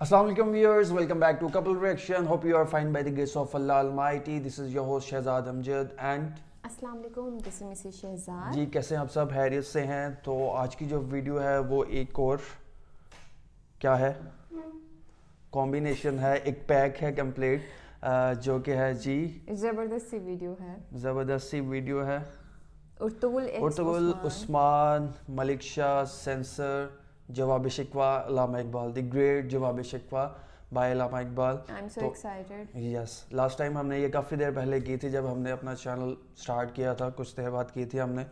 Assalamu alaikum viewers, welcome back to Couple Reaction. Hope you are fine by the grace of Allah Almighty. This is your host Shehzad Amjad and अस्सलाम वालेकुम, this is Mrs Shahzad. जी कैसे हैं आप सब? खैरियत से हैं? तो आज की जो वीडियो है वो एक और क्या है, कॉम्बिनेशन है, एक पैक है कंप्लीट, जो कि है जी ज़बरदस्ती वीडियो है, ज़बरदस्ती वीडियो है। उर्तुगुल उस्मान, मलिक शाह, सेंसर, Jawab Shikwa, Allama Iqbal, the great Jawab Shikwa by Allama Iqbal. I am so excited. Yes, last time हमने ये काफ़ी देर पहले की थी जब हमने अपना चैनल स्टार्ट किया था, कुछ देर बाद की थी हमने,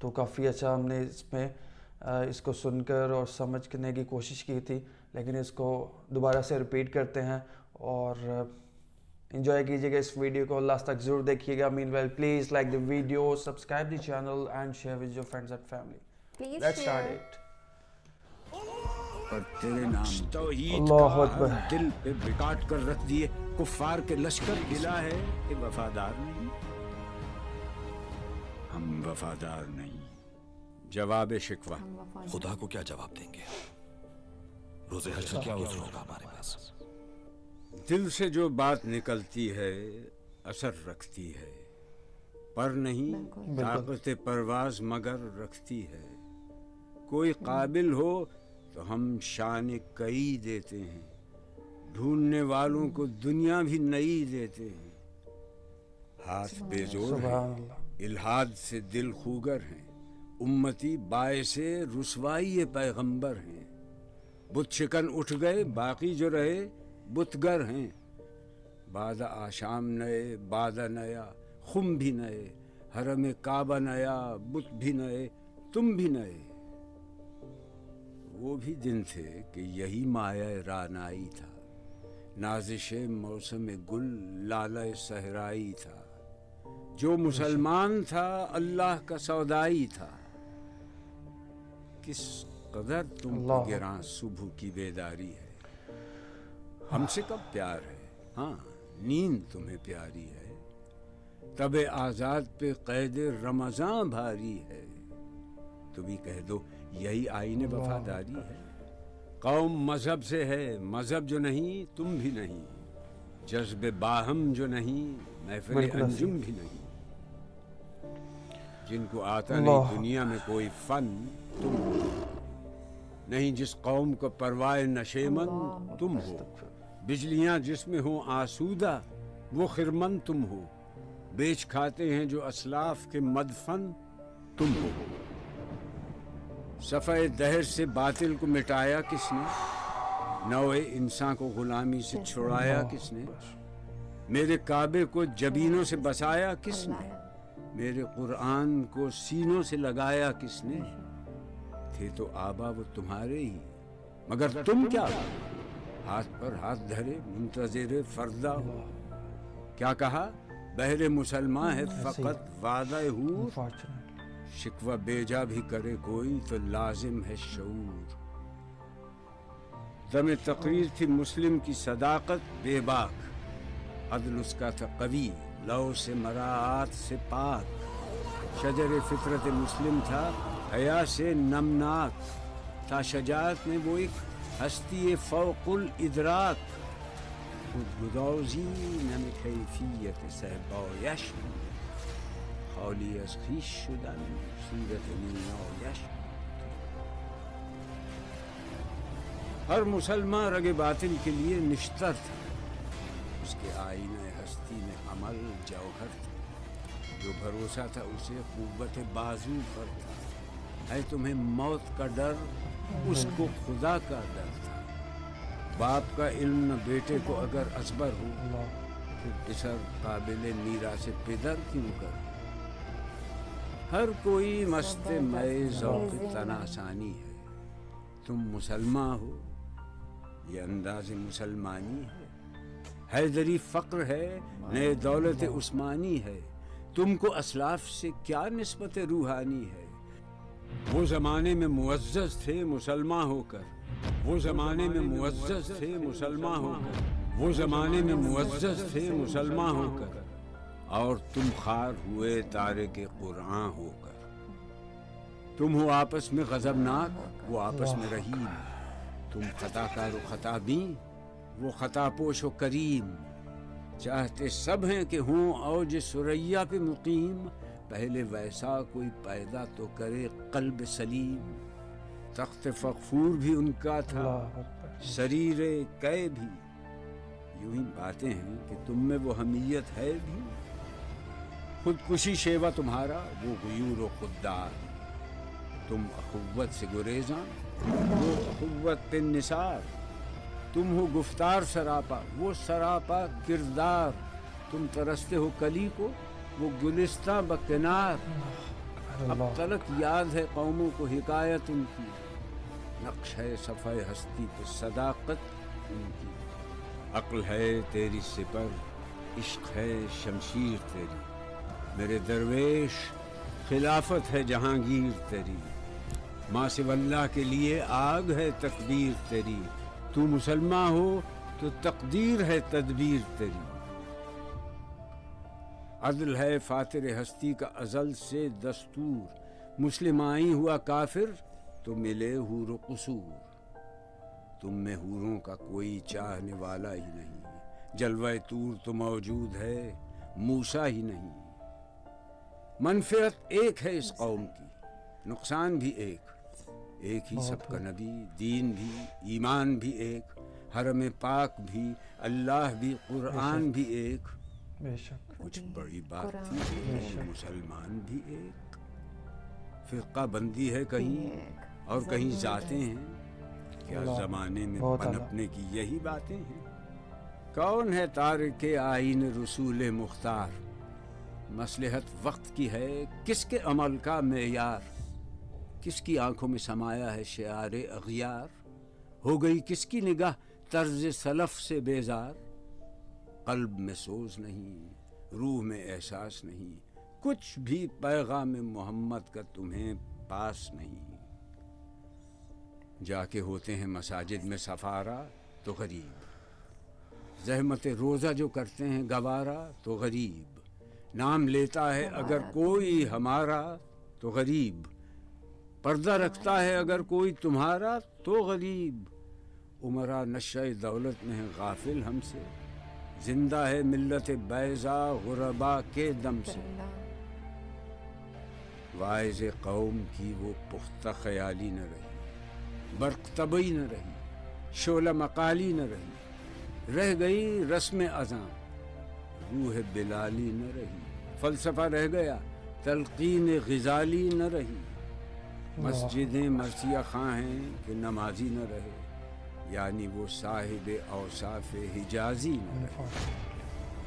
तो काफ़ी अच्छा हमने इसमें इसको सुनकर और समझने की कोशिश की थी, लेकिन इसको दोबारा से रिपीट करते हैं और enjoy कीजिएगा इस वीडियो को, लास्ट तक ज़रूर देखिएगा। Meanwhile please like the video, subscribe the channel and share with your friends and family. Let's start it. पर तेरे नाम तौहीद अल्लाह का अकबर। दिल पे बिकाट कर रख दिए कुफ्फार के लश्कर, गिला है कि वफादार नहीं, हम वफादार नहीं। जवाब शिकवा, खुदा को क्या जवाब देंगे? रोज़े हश्र क्या उज़्र होगा हमारे पास? दिल से जो बात निकलती है असर रखती है, पर नहीं ताकत परवाज मगर रखती है। कोई काबिल हो तो हम शान कई देते हैं, ढूंढने वालों को दुनिया भी नई देते हैं। हाथ बेजोर है, इल्हाद से दिल खूगर हैं, उम्मती बायसे रुसवाई पैगंबर हैं। बुत शिकन उठ गए, बाकी जो रहे बुतगर हैं। बादा आशाम नए, बादा नया, खुम भी नए, हरम काबा नया, बुत भी नए, तुम भी नए। वो भी दिन थे कि यही माया रानाई था, नाजिश मौसम गुल लाला सहराई था। जो मुसलमान था अल्लाह का सौदाई था। किस कदर तुम गिरां सुबह की बेदारी है, हमसे कब प्यार है, हाँ नींद तुम्हें प्यारी है। तबे आजाद पे कैद रमजान भारी है, तुम ही कह दो यही आईने वफादारी है। कौम मजहब से है, मजहब जो नहीं तुम भी नहीं, जज्बे बाहम जो नहीं महफिल अंजुम भी नहीं। जिनको आता नहीं दुनिया में कोई फन तुम हो, नहीं जिस कौम को परवाए नशेमन तुम हो। बिजलियां जिसमें हो आसूदा वो खिरमन तुम हो, बेच खाते हैं जो असलाफ के मदफन तुम हो। सफ़े दहर से बातिल को मिटाया किसने, नौए इंसान को गुलामी से छुड़ाया किसने। मेरे काबे को जबीनों से बसाया किसने, मेरे कुरान को सीनों से लगाया किसने। थे तो आबा वो तुम्हारे ही, मगर तुम क्या हाथ पर हाथ धरे मुंतज़िर फरदा हो। क्या कहा, बहरे मुसलमान है फकत वादा हूर। शिकवा बेजा भी करे कोई तो लाजिम है शऊर। दमे तकरीर थी मुस्लिम की सदाकत बेबाक, अदल उसका था कवी लौ से मराआत से पाक। शजर फितरत मुस्लिम था हया से नमनाक, था शजात में वो एक हस्ती फौकुल इदराक। खुदगुदौजी नम कैफियत सहबायश, خالی از خویش شدن صورت نیایش। ہر مسلمان رگ باطل کے لیے نشتر تھا، اس کے آئینہ ہستی میں عمل جوہر تھا۔ جو بھروسہ تھا اسے قوت بازو پر تھا، ہے تمہیں موت کا ڈر اس کو خدا کا ڈر تھا۔ باپ کا علم نہ بیٹے کو اگر ازبر ہو، پھر اسر قابل میراث پدر کیوں کر۔ ہر کوئی مست مئے ذوق تناسانی ہے، تم مسلمان ہو یہ انداز مسلمانی ہے۔ حیدری فقر ہے نئے دولت عثمانی ہے، تم کو اسلاف سے کیا نسبت روحانی ہے۔ وہ زمانے میں معزز تھے مسلمان ہو کر، وہ زمانے میں معزز تھے مسلمان ہو کر، وہ زمانے میں معزز تھے مسلمان ہو کر، اور تم خار ہوئے تارے کے قرآن ہو کر۔ تم ہو آپس میں غضبناک، وہ آپس میں رحیم، تم خطا کار و خطا بین، वो खतापोश व करीम, चाहते सब हैं कि हों औज सुरैया पे मुकीम, पहले वैसा कोई पैदा तो करे कल्ब सलीम। तख्त फखफूर भी उनका था, अल्लाह अकबर। शरीरे कै भी, यूं ही बातें हैं कि तुम में वो हमीयत है भी। खुदकुशी शेवा तुम्हारा, वो गुयूर व खुददार, तुम अखुव्वत से गुरेज़ां, वो अखुव्वत पे निसार। तुम हो गुफ्तार सरापा, वो सरापा किरदार, तुम तरसते हो कली को, वो गुलिस्तां बकिनार। अब तलक याद है कौमों को हिकायत उनकी, नक्श है सफ़े हस्ती पे सदाकत उनकी। अक्ल है तेरी सिपर, इश्क है शमशीर तेरी, मेरे दरवेश खिलाफत है जहांगीर तेरी। माँ से वल्लाह के लिए आग है तकदीर तेरी, तू मुसलमान हो तो तकदीर है तदबीर तेरी। अदल है फातिर हस्ती का अजल से दस्तूर, मुस्लिमाई हुआ काफिर तो मिले हूर व कसूर। तुम में हूरों का कोई चाहने वाला ही नहीं, जलवा तूर तो मौजूद है मूसा ही नहीं। मनफियत एक है इस कौम की, नुकसान भी एक ही सबका नबी, दीन भी, ईमान भी एक, हरम पाक भी, अल्लाह भी, कुरान भी एक। बेशक कुछ बड़ी बात थी कि मुसलमान भी एक। फिरका बंदी है कहीं और कहीं जाते हैं, क्या जमाने में पनपने की यही बातें हैं। कौन है तारिके आईन रसूल मुख्तार, मसलहत वक्त की है किसके अमल का मेयार। किसकी आंखों में समाया है शिआरे अगियार, हो गई किसकी निगाह तर्ज सलफ से बेजार। कल्ब में सोज नहीं, रूह में एहसास नहीं, कुछ भी पैगाम मोहम्मद का तुम्हें पास नहीं। जाके होते हैं मसाजिद में सफारा तो गरीब, जहमत रोज़ा जो करते हैं गवारा तो गरीब। नाम लेता है अगर कोई हमारा तो गरीब, पर्दा रखता है अगर कोई तुम्हारा तो गरीब। उमरा नशे दौलत में है गाफिल हमसे, जिंदा है मिल्लत बैज़ा गुरबा के दम से। वाइज़ कौम की वो पुख्ता ख्याली न रही, बर्क तबई न रही, शोला मकाली न रही, रह गई रस्म अज़ां, रूह बिलाली न रही। फ़लसफ़ा रह गया, तलक़ीन ग़िज़ाली न रही। मस्जिदें मरसिया खां हैं कि नमाजी न रहे, यानी वो साहिब औसाफ हिजाजी न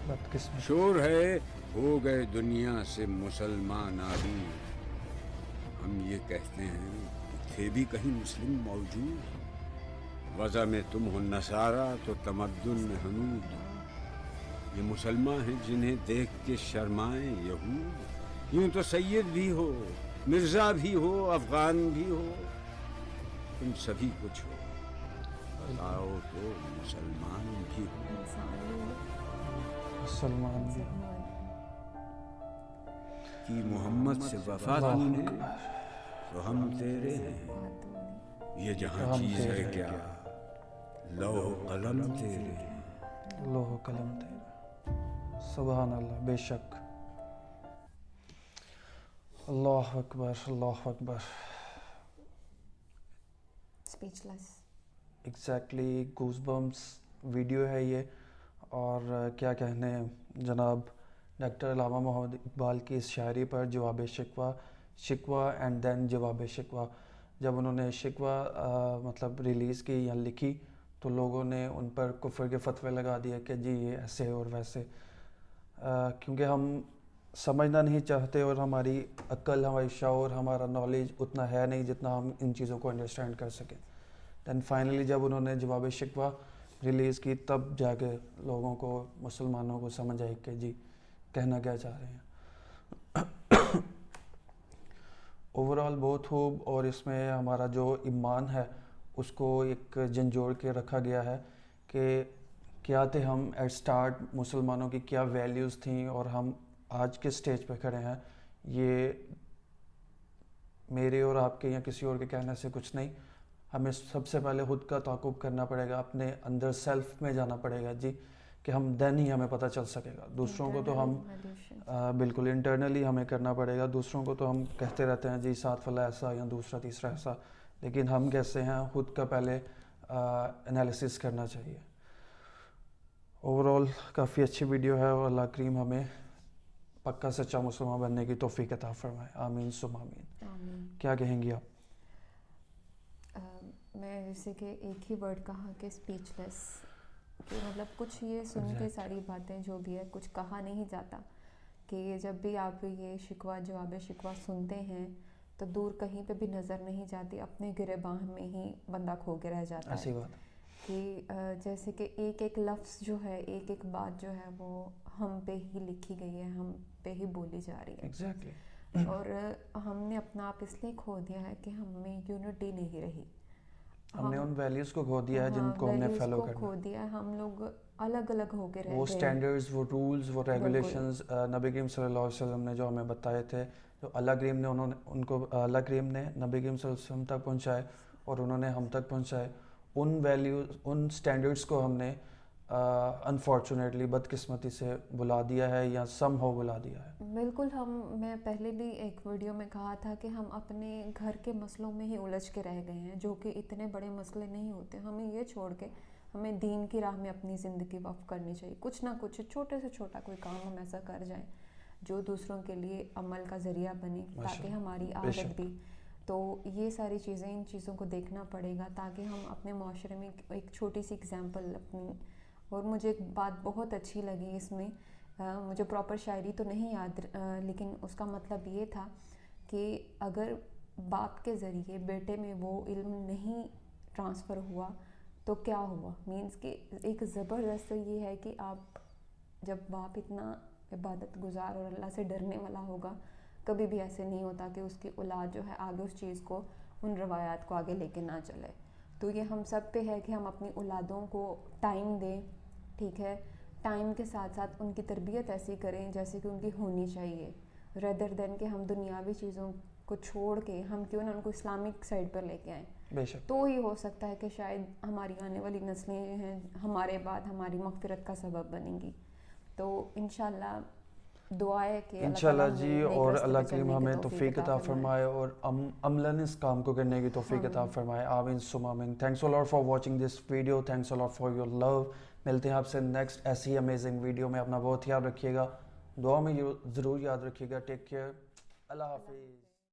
रहे। शोर है हो गए दुनिया से मुसलमान आदमी, हम ये कहते हैं कि थे भी कहीं मुस्लिम मौजूद। वज़ा में तुम हो नसारा तो तमद्दुन में हनूद, ये मुसलमान हैं जिन्हें देख के शर्माएं यहूद। यूं तो सैयद भी हो, मिर्ज़ा भी हो, अफ़गान भी हो, तुम सभी कुछ हो, बताओ तो मुसलमान भी हो। मुसलमान भी कि मोहम्मद से वफा तूने तो हम तेरे हैं, ये जहाँ चीज़ है क्या लौह कलम तेरे। लोह कलम तेरा, सुभान अल्लाह। बेशक, अल्लाह अकबर, अल्लाह अकबर। स्पीचलेस। एग्जैक्टली गूज़बम्स वीडियो है ये। और क्या कहने जनाब डॉक्टर अल्लामा मोहम्मद इकबाल की इस शायरी पर जवाब शिकवा एंड देन जवाब शिकवा। जब उन्होंने शिकवा मतलब रिलीज़ की या लिखी तो लोगों ने उन पर कुफ्र के फतवे लगा दिए कि जी ये ऐसे और वैसे, क्योंकि हम समझना नहीं चाहते और हमारी अक्ल, हमारी शऊर, हमारा नॉलेज उतना है नहीं जितना हम इन चीज़ों को अंडरस्टैंड कर सकें। दैन फाइनली जब उन्होंने जवाब शिकवा रिलीज़ की तब जाके लोगों को, मुसलमानों को समझ आई कि जी कहना क्या चाह रहे हैं। ओवरऑल बहुत खूब। और इसमें हमारा जो ईमान है उसको एक झंझोड़ के रखा गया है कि क्या थे हम एट स्टार्ट, मुसलमानों की क्या वैल्यूज़ थी और हम आज किस स्टेज पे खड़े हैं। ये मेरे और आपके या किसी और के कहने से कुछ नहीं, ہمیں سب سے پہلے خود کا تعاقب کرنا پڑے گا, اپنے اندر سیلف میں جانا پڑے گا جی, کہ ہم دین ہی ہمیں پتہ چل سکے گا. دوسروں کو تو ہم بالکل انٹرنلی ہمیں کرنا پڑے گا. دوسروں کو تو ہم کہتے رہتے ہیں جی ساتھ والا ایسا یا دوسرا تیسرا ایسا, لیکن ہم کیسے ہیں خود کا پہلے انالیسس کرنا چاہیے. اوور آل کافی اچھی ویڈیو ہے, اور اللہ کریم ہمیں پکا سچا مسلمان بننے کی توفیق عطا فرمائے. آمین ثم آمین. کیا کہیں گی آپ؟ میں جیسے کہ ایک ہی ورڈ کہا کہ اسپیچ لیس, کہ مطلب کچھ یہ سن کے ساری باتیں جو بھی ہے کچھ کہا نہیں جاتا, کہ جب بھی آپ یہ شکوہ جواب شکوہ سنتے ہیں تو دور کہیں پہ بھی نظر نہیں جاتی, اپنے گربان میں ہی بندہ کھو کے رہ جاتا ہے. ایسی بات کہ جیسے کہ ایک ایک لفظ جو ہے, ایک ایک بات جو ہے وہ ہم پہ ہی لکھی گئی ہے, ہم پہ ہی بولی جا رہی ہے. ایگزیکٹلی. اور ہم نے اپنا آپ اس لیے کھو دیا ہے کہ ہمیں یونٹی نہیں رہی, ہم نے ان ویلیوز کو کھو دیا ہے جن کو ہم نے فالو کرنا کھو دیا ہے. ہم لوگ الگ الگ ہو کے رہ گئے. وہ سٹینڈرڈز, وہ رولز, وہ ریگولیشنز نبی کریم صلی اللہ علیہ وسلم نے جو ہمیں بتائے تھے, جو اللہ کریم نے ان کو اللہ کریم نے نبی کریم صلی اللہ علیہ وسلم تک پہنچائے اور انہوں نے ہم تک پہنچائے, ان ویلیوز, ان سٹینڈرڈز کو ہم نے انفارچونیٹلی بدقسمتی سے بلا دیا ہے یا سم ہو بلا دیا ہے. بالکل. میں پہلے بھی ایک ویڈیو میں کہا تھا کہ ہم اپنے گھر کے مسئلوں میں ہی الجھ کے رہ گئے ہیں, جو کہ اتنے بڑے مسئلے نہیں ہوتے. ہمیں یہ چھوڑ کے ہمیں دین کی راہ میں اپنی زندگی وقف کرنی چاہیے. کچھ نہ کچھ چھوٹے سے چھوٹا کوئی کام ہم ایسا کر جائیں جو دوسروں کے لیے عمل کا ذریعہ بنے, تاکہ ہماری عادت بھی. تو یہ ساری چیزیں, ان چیزوں کو دیکھنا پڑے گا تاکہ ہم اپنے معاشرے میں ایک چھوٹی سی اگزامپل اپنی. اور مجھے ایک بات بہت اچھی لگی اس میں, مجھے پراپر شاعری تو نہیں یاد, لیکن اس کا مطلب یہ تھا کہ اگر باپ کے ذریعے بیٹے میں وہ علم نہیں ٹرانسفر ہوا تو کیا ہوا. مینس کہ ایک زبردست یہ ہے کہ آپ جب باپ اتنا عبادت گزار اور اللہ سے ڈرنے والا ہوگا, کبھی بھی ایسے نہیں ہوتا کہ اس کی اولاد جو ہے آگے اس چیز کو, ان روایات کو آگے لے کے نہ چلے. تو یہ ہم سب پہ ہے کہ ہم اپنی اولادوں کو ٹائم دیں, ٹھیک ہے, ٹائم کے ساتھ ساتھ ان کی تربیت ایسی کریں جیسے کہ ان کی ہونی چاہیے, ریدر دین کہ ہم دنیاوی چیزوں کو چھوڑ کے ہم کیوں نہ ان کو اسلامک سائڈ پر لے کے آئیں. بے شک. تو ہی ہو سکتا ہے کہ شاید ہماری آنے والی نسلیں جو ہیں ہمارے بعد ہماری مغفرت کا سبب بنیں گی. تو انشاءاللہ دعا ہے کہ انشاءاللہ جی, اور اللہ کریم ہمیں توفیق عطا فرمائے اور عملاً اس کام کو کرنے کی توفیق عطا فرمائے. آمین ثم آمین. Thanks a lot for watching this video, thanks a lot for your love. ملتے ہیں آپ سے نیکسٹ ایسی امیزنگ ویڈیو میں. اپنا بہت خیال رکھیے گا, دعا میں ضرور یاد رکھیے گا. Take care. اللہ حافظ.